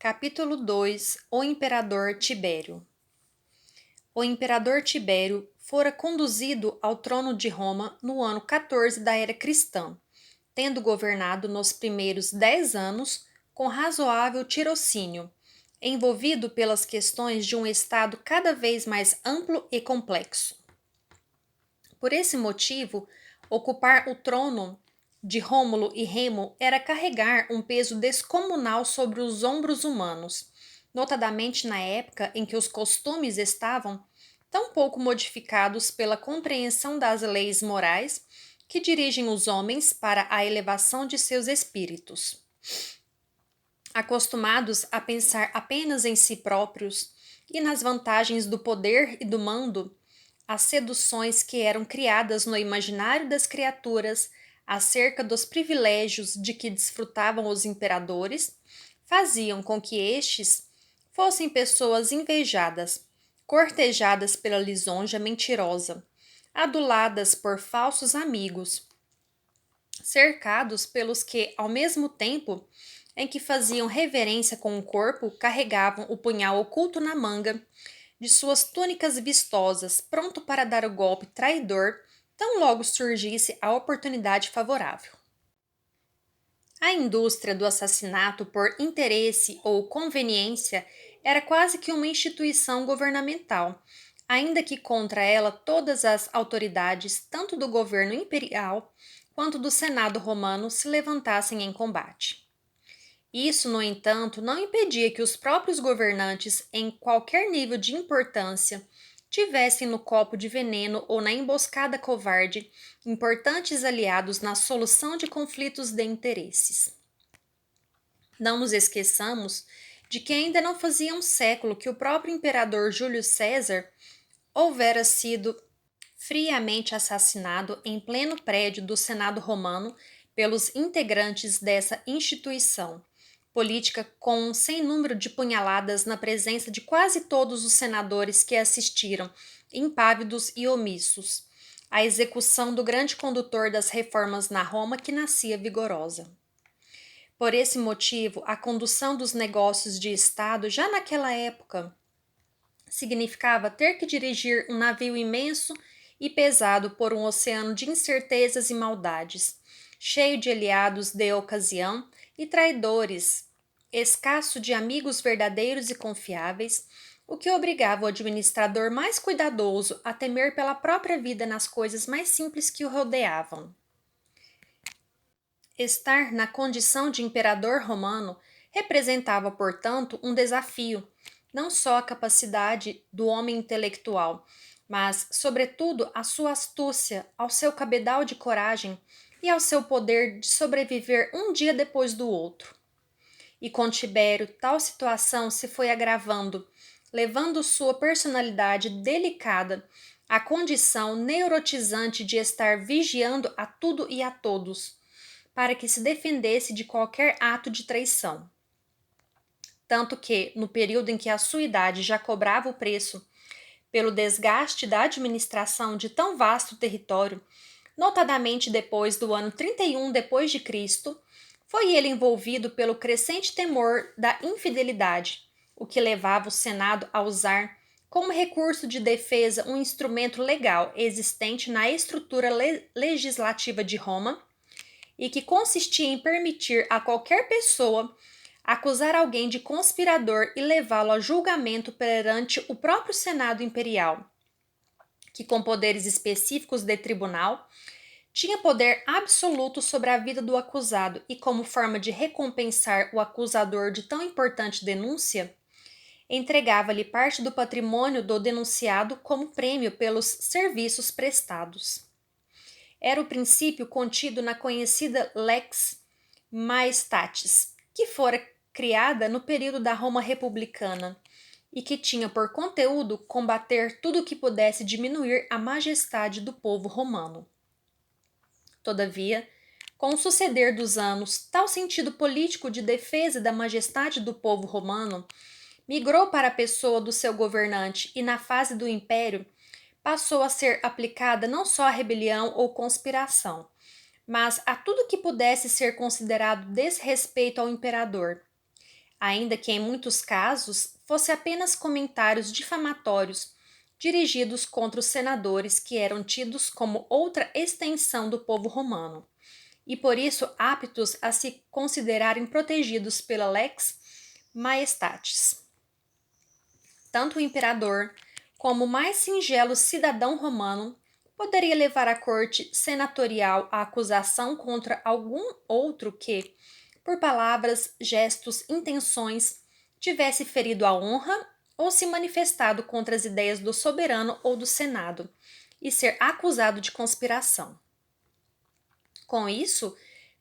Capítulo 2. O imperador Tibério. O imperador Tibério fora conduzido ao trono de Roma no ano 14 da era cristã, tendo governado nos primeiros 10 anos com razoável tirocínio, envolvido pelas questões de um estado cada vez mais amplo e complexo. Por esse motivo, ocupar o trono de Rômulo e Remo era carregar um peso descomunal sobre os ombros humanos, notadamente na época em que os costumes estavam tão pouco modificados pela compreensão das leis morais que dirigem os homens para a elevação de seus espíritos. Acostumados a pensar apenas em si próprios e nas vantagens do poder e do mando, as seduções que eram criadas no imaginário das criaturas acerca dos privilégios de que desfrutavam os imperadores faziam com que estes fossem pessoas invejadas, cortejadas pela lisonja mentirosa, aduladas por falsos amigos, cercados pelos que, ao mesmo tempo em que faziam reverência com o corpo, carregavam o punhal oculto na manga de suas túnicas vistosas, pronto para dar o golpe traidor, tão logo surgisse a oportunidade favorável. A indústria do assassinato por interesse ou conveniência era quase que uma instituição governamental, ainda que contra ela todas as autoridades, tanto do governo imperial quanto do Senado romano, se levantassem em combate. Isso, no entanto, não impedia que os próprios governantes, em qualquer nível de importância, tivessem no copo de veneno ou na emboscada covarde importantes aliados na solução de conflitos de interesses. Não nos esqueçamos de que ainda não fazia um século que o próprio imperador Júlio César houvera sido friamente assassinado em pleno prédio do Senado romano pelos integrantes dessa instituição política, com um sem número de punhaladas na presença de quase todos os senadores que assistiram, impávidos e omissos, à execução do grande condutor das reformas na Roma que nascia vigorosa. Por esse motivo, a condução dos negócios de Estado já naquela época significava ter que dirigir um navio imenso e pesado por um oceano de incertezas e maldades, cheio de aliados de ocasião e traidores, escasso de amigos verdadeiros e confiáveis, o que obrigava o administrador mais cuidadoso a temer pela própria vida nas coisas mais simples que o rodeavam. Estar na condição de imperador romano representava, portanto, um desafio, não só à capacidade do homem intelectual, mas, sobretudo, à sua astúcia, ao seu cabedal de coragem e ao seu poder de sobreviver um dia depois do outro. E com Tibério, tal situação se foi agravando, levando sua personalidade delicada à condição neurotizante de estar vigiando a tudo e a todos, para que se defendesse de qualquer ato de traição. Tanto que, no período em que a sua idade já cobrava o preço pelo desgaste da administração de tão vasto território, notadamente depois do ano 31 depois de Cristo, foi ele envolvido pelo crescente temor da infidelidade, o que levava o Senado a usar como recurso de defesa um instrumento legal existente na estrutura legislativa de Roma e que consistia em permitir a qualquer pessoa acusar alguém de conspirador e levá-lo a julgamento perante o próprio Senado Imperial, que, com poderes específicos de tribunal, tinha poder absoluto sobre a vida do acusado e, como forma de recompensar o acusador de tão importante denúncia, entregava-lhe parte do patrimônio do denunciado como prêmio pelos serviços prestados. Era o princípio contido na conhecida Lex Maestatis, que fora criada no período da Roma republicana e que tinha por conteúdo combater tudo o que pudesse diminuir a majestade do povo romano. Todavia, com o suceder dos anos, tal sentido político de defesa da majestade do povo romano migrou para a pessoa do seu governante e, na fase do império, passou a ser aplicada não só à rebelião ou conspiração, mas a tudo que pudesse ser considerado desrespeito ao imperador. ainda que em muitos casos fosse apenas comentários difamatórios dirigidos contra os senadores que eram tidos como outra extensão do povo romano, e por isso aptos a se considerarem protegidos pela lex majestatis. Tanto o imperador como o mais singelo cidadão romano poderia levar à corte senatorial a acusação contra algum outro que, por palavras, gestos, intenções, tivesse ferido a honra ou se manifestado contra as ideias do soberano ou do Senado, e ser acusado de conspiração. Com isso,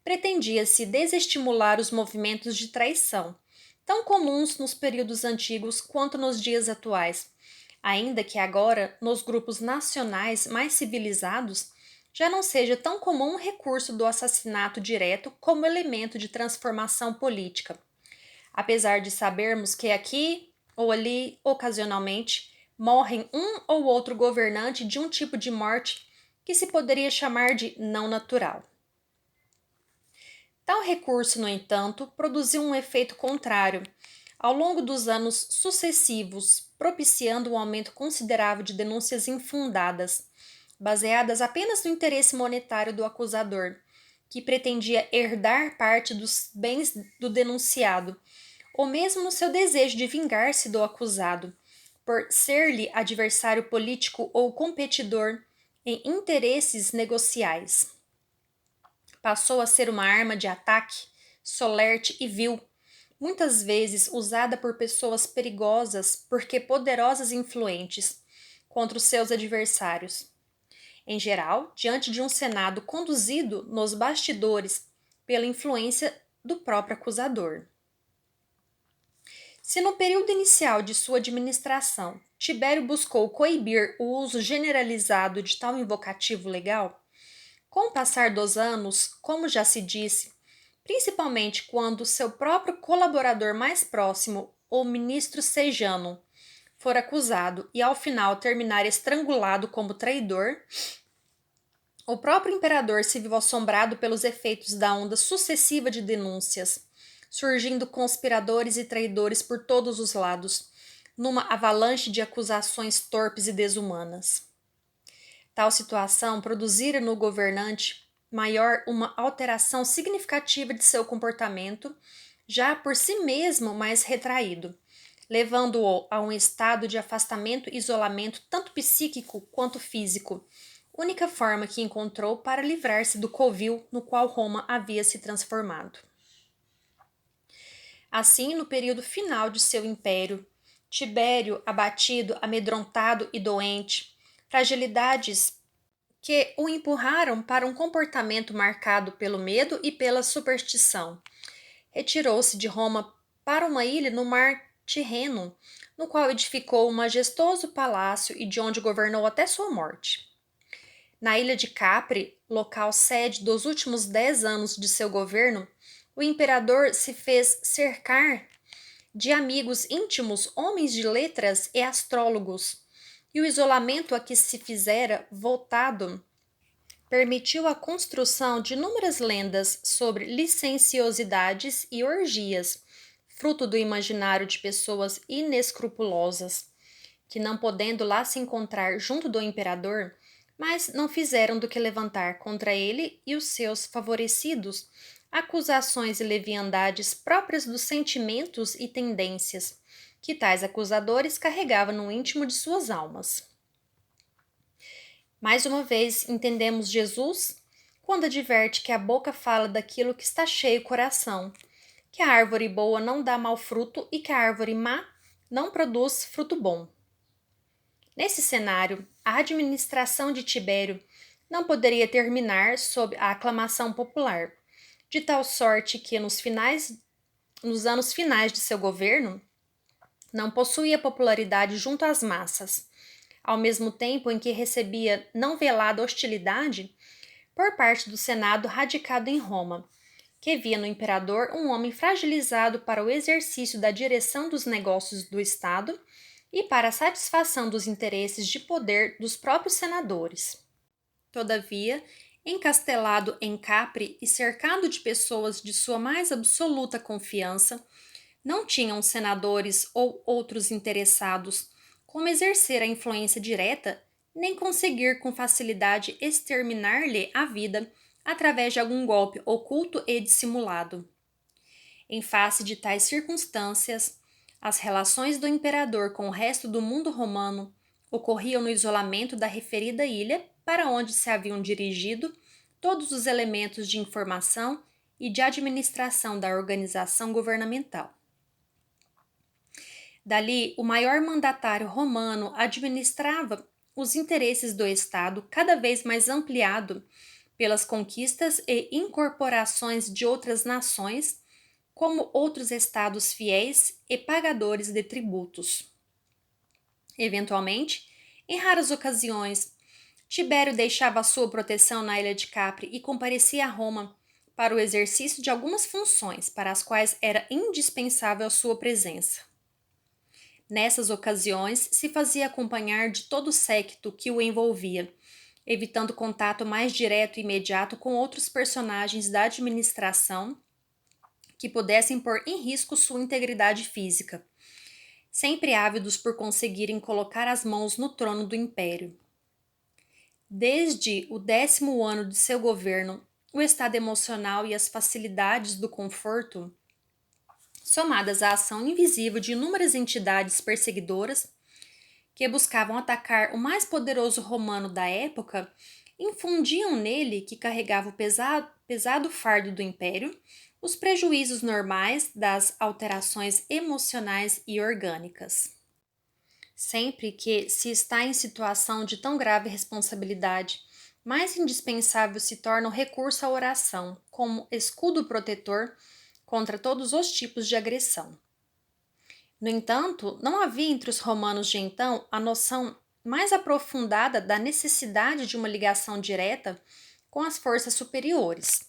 pretendia-se desestimular os movimentos de traição, tão comuns nos períodos antigos quanto nos dias atuais, ainda que agora, nos grupos nacionais mais civilizados, já não seja tão comum o recurso do assassinato direto como elemento de transformação política. Apesar de sabermos que aqui ou ali, ocasionalmente, morrem um ou outro governante de um tipo de morte que se poderia chamar de não natural. Tal recurso, no entanto, produziu um efeito contrário ao longo dos anos sucessivos, propiciando um aumento considerável de denúncias infundadas, baseadas apenas no interesse monetário do acusador, que pretendia herdar parte dos bens do denunciado, ou mesmo no seu desejo de vingar-se do acusado, por ser-lhe adversário político ou competidor em interesses negociais. Passou a ser uma arma de ataque, solerte e vil, muitas vezes usada por pessoas perigosas porque poderosas e influentes, contra os seus adversários. Em geral, diante de um Senado conduzido nos bastidores pela influência do próprio acusador. Se no período inicial de sua administração, Tibério buscou coibir o uso generalizado de tal invocativo legal, com o passar dos anos, como já se disse, principalmente quando seu próprio colaborador mais próximo, o ministro Sejano, for acusado e ao final terminar estrangulado como traidor, o próprio imperador se viu assombrado pelos efeitos da onda sucessiva de denúncias, surgindo conspiradores e traidores por todos os lados, numa avalanche de acusações torpes e desumanas. Tal situação produzira no governante maior uma alteração significativa de seu comportamento, já por si mesmo mais retraído, levando-o a um estado de afastamento e isolamento tanto psíquico quanto físico, única forma que encontrou para livrar-se do covil no qual Roma havia se transformado. Assim, no período final de seu império, Tibério, abatido, amedrontado e doente, fragilidades que o empurraram para um comportamento marcado pelo medo e pela superstição, retirou-se de Roma para uma ilha no mar Tirreno, no qual edificou um majestoso palácio e de onde governou até sua morte. Na ilha de Capri, local sede dos últimos 10 anos de seu governo, o imperador se fez cercar de amigos íntimos, homens de letras e astrólogos, e o isolamento a que se fizera voltado permitiu a construção de inúmeras lendas sobre licenciosidades e orgias, fruto do imaginário de pessoas inescrupulosas, que não podendo lá se encontrar junto do imperador, mas não fizeram do que levantar contra ele e os seus favorecidos acusações e leviandades próprias dos sentimentos e tendências que tais acusadores carregavam no íntimo de suas almas. Mais uma vez, entendemos Jesus quando adverte que a boca fala daquilo que está cheio o coração, que a árvore boa não dá mau fruto e que a árvore má não produz fruto bom. Nesse cenário, a administração de Tibério não poderia terminar sob a aclamação popular, de tal sorte que nos anos finais de seu governo, não possuía popularidade junto às massas, ao mesmo tempo em que recebia não velada hostilidade por parte do Senado radicado em Roma, que via no imperador um homem fragilizado para o exercício da direção dos negócios do Estado e para a satisfação dos interesses de poder dos próprios senadores. Todavia, encastelado em Capri e cercado de pessoas de sua mais absoluta confiança, Não tinham senadores ou outros interessados como exercer a influência direta, nem conseguir com facilidade exterminar-lhe a vida através de algum golpe oculto e dissimulado. Em face de tais circunstâncias, as relações do imperador com o resto do mundo romano ocorriam no isolamento da referida ilha para onde se haviam dirigido todos os elementos de informação e de administração da organização governamental. Dali, o maior mandatário romano administrava os interesses do Estado cada vez mais ampliado pelas conquistas e incorporações de outras nações, como outros estados fiéis e pagadores de tributos. Eventualmente, em raras ocasiões, Tibério deixava a sua proteção na ilha de Capri e comparecia a Roma para o exercício de algumas funções para as quais era indispensável a sua presença. Nessas ocasiões, se fazia acompanhar de todo o séquito que o envolvia, evitando contato mais direto e imediato com outros personagens da administração que pudessem pôr em risco sua integridade física, sempre ávidos por conseguirem colocar as mãos no trono do império. Desde o 10º ano de seu governo, o estado emocional e as facilidades do conforto, somadas à ação invisível de inúmeras entidades perseguidoras que buscavam atacar o mais poderoso romano da época, infundiam nele, que carregava o pesado fardo do império, os prejuízos normais das alterações emocionais e orgânicas. Sempre que se está em situação de tão grave responsabilidade, mais indispensável se torna o recurso à oração, como escudo protetor contra todos os tipos de agressão. No entanto, não havia entre os romanos de então a noção mais aprofundada da necessidade de uma ligação direta com as forças superiores,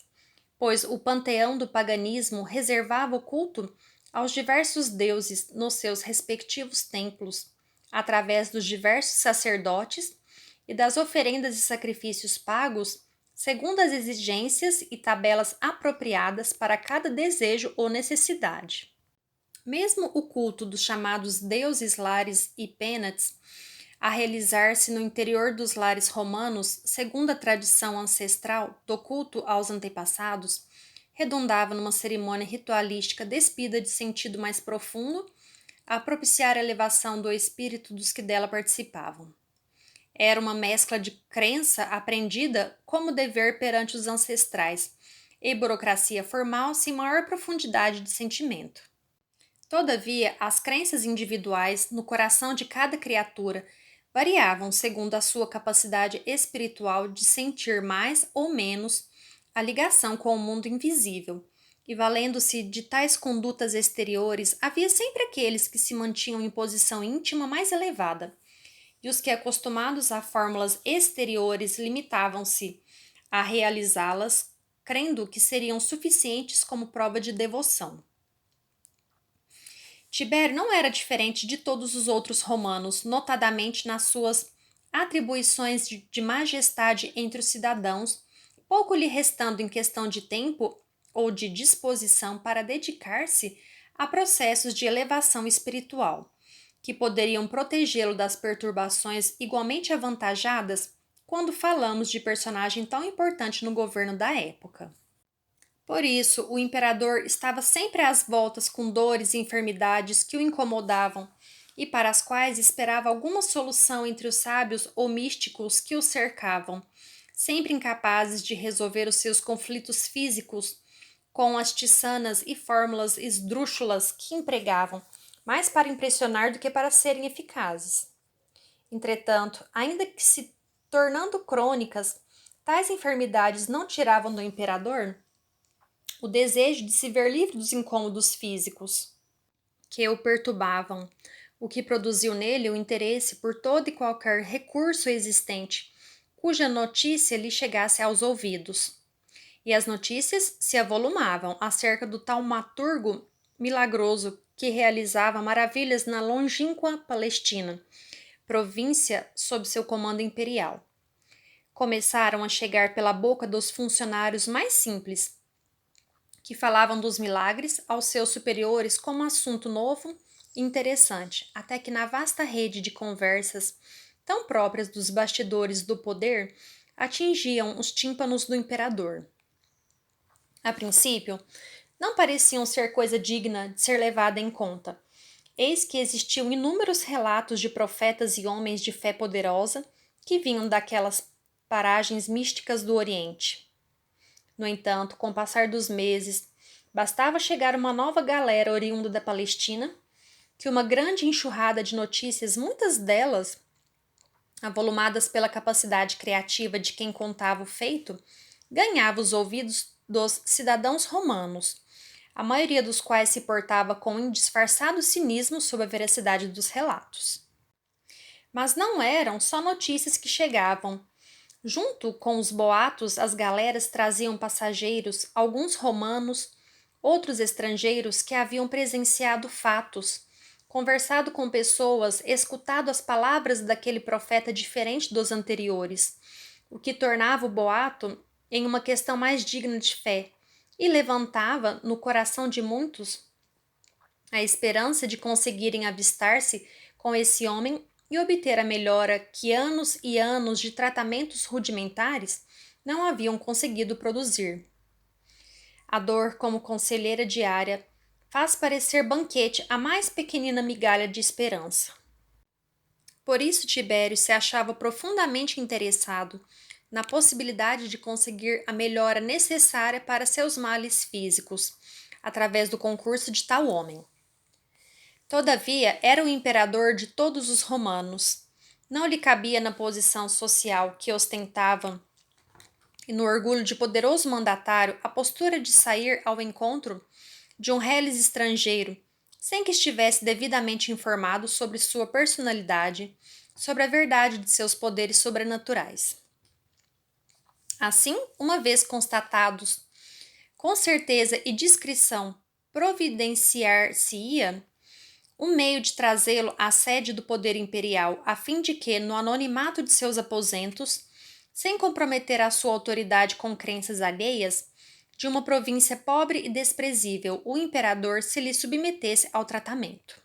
pois o panteão do paganismo reservava o culto aos diversos deuses nos seus respectivos templos, através dos diversos sacerdotes e das oferendas e sacrifícios pagos segundo as exigências e tabelas apropriadas para cada desejo ou necessidade. Mesmo o culto dos chamados deuses lares e penates, a realizar-se no interior dos lares romanos, segundo a tradição ancestral do culto aos antepassados, redundava numa cerimônia ritualística despida de sentido mais profundo, a propiciar a elevação do espírito dos que dela participavam. Era uma mescla de crença aprendida como dever perante os ancestrais e burocracia formal sem maior profundidade de sentimento. Todavia, as crenças individuais no coração de cada criatura variavam segundo a sua capacidade espiritual de sentir mais ou menos a ligação com o mundo invisível, e valendo-se de tais condutas exteriores, havia sempre aqueles que se mantinham em posição íntima mais elevada, e os que, acostumados a fórmulas exteriores, limitavam-se a realizá-las, crendo que seriam suficientes como prova de devoção. Tibério não era diferente de todos os outros romanos, notadamente nas suas atribuições de majestade entre os cidadãos, pouco lhe restando em questão de tempo ou de disposição para dedicar-se a processos de elevação espiritual, que poderiam protegê-lo das perturbações igualmente avantajadas quando falamos de personagem tão importante no governo da época. Por isso, o imperador estava sempre às voltas com dores e enfermidades que o incomodavam e para as quais esperava alguma solução entre os sábios ou místicos que o cercavam, sempre incapazes de resolver os seus conflitos físicos com as tissanas e fórmulas esdrúxulas que empregavam, mais para impressionar do que para serem eficazes. Entretanto, ainda que se tornando crônicas, tais enfermidades não tiravam do imperador o desejo de se ver livre dos incômodos físicos que o perturbavam, o que produziu nele o interesse por todo e qualquer recurso existente, cuja notícia lhe chegasse aos ouvidos. E as notícias se avolumavam acerca do taumaturgo milagroso que realizava maravilhas na longínqua Palestina, província sob seu comando imperial. Começaram a chegar pela boca dos funcionários mais simples que falavam dos milagres aos seus superiores como assunto novo e interessante, até que na vasta rede de conversas tão próprias dos bastidores do poder atingiam os tímpanos do imperador. A princípio, não pareciam ser coisa digna de ser levada em conta. Eis que existiam inúmeros relatos de profetas e homens de fé poderosa que vinham daquelas paragens místicas do Oriente. No entanto, com o passar dos meses, bastava chegar uma nova galera oriunda da Palestina, que uma grande enxurrada de notícias, muitas delas avolumadas pela capacidade criativa de quem contava o feito, ganhava os ouvidos dos cidadãos romanos, a maioria dos quais se portava com um disfarçado cinismo sobre a veracidade dos relatos. Mas não eram só notícias que chegavam. Junto com os boatos, as galeras traziam passageiros, alguns romanos, outros estrangeiros que haviam presenciado fatos, conversado com pessoas, escutado as palavras daquele profeta diferente dos anteriores, o que tornava o boato em uma questão mais digna de fé e levantava no coração de muitos a esperança de conseguirem avistar-se com esse homem e obter a melhora que anos e anos de tratamentos rudimentares não haviam conseguido produzir. A dor, como conselheira diária, faz parecer banquete a mais pequenina migalha de esperança. Por isso Tibério se achava profundamente interessado na possibilidade de conseguir a melhora necessária para seus males físicos, através do concurso de tal homem. Todavia, era o imperador de todos os romanos. Não lhe cabia na posição social que ostentava e no orgulho de poderoso mandatário a postura de sair ao encontro de um reles estrangeiro, sem que estivesse devidamente informado sobre sua personalidade, sobre a verdade de seus poderes sobrenaturais. Assim, uma vez constatados, com certeza e discrição, providenciar-se-ia um meio de trazê-lo à sede do poder imperial, a fim de que, no anonimato de seus aposentos, sem comprometer a sua autoridade com crenças alheias, de uma província pobre e desprezível, o imperador se lhe submetesse ao tratamento.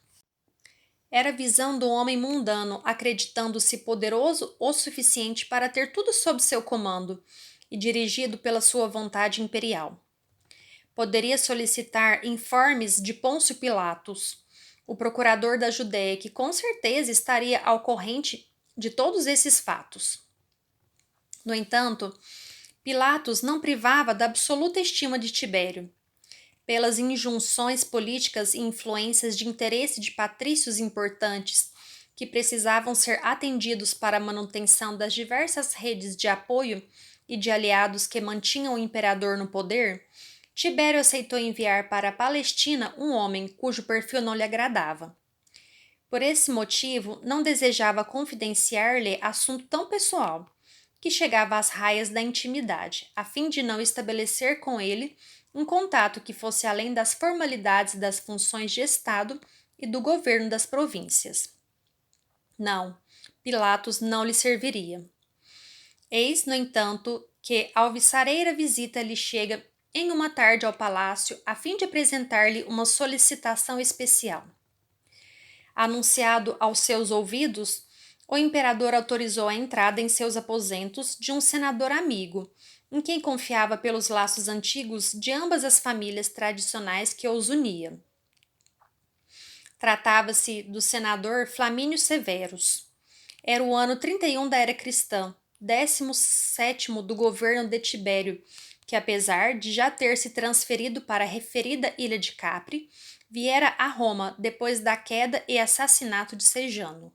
Era a visão do homem mundano, acreditando-se poderoso o suficiente para ter tudo sob seu comando e dirigido pela sua vontade imperial. Poderia solicitar informes de Pôncio Pilatos, o procurador da Judéia, que com certeza estaria ao corrente de todos esses fatos. No entanto, Pilatos não privava da absoluta estima de Tibério. Pelas injunções políticas e influências de interesse de patrícios importantes que precisavam ser atendidos para a manutenção das diversas redes de apoio e de aliados que mantinham o imperador no poder, Tibério aceitou enviar para a Palestina um homem cujo perfil não lhe agradava. Por esse motivo, não desejava confidenciar-lhe assunto tão pessoal, que chegava às raias da intimidade, a fim de não estabelecer com ele um contato que fosse além das formalidades das funções de Estado e do governo das províncias. Não, Pilatos não lhe serviria. Eis, no entanto, que a alvissareira visita lhe chega em uma tarde ao palácio a fim de apresentar-lhe uma solicitação especial. Anunciado aos seus ouvidos, o imperador autorizou a entrada em seus aposentos de um senador amigo, em quem confiava pelos laços antigos de ambas as famílias tradicionais que os unia. Tratava-se do senador Flamínio Severus. Era o ano 31 da era cristã, 17º do governo de Tibério, que apesar de já ter se transferido para a referida ilha de Capri, viera a Roma depois da queda e assassinato de Sejano.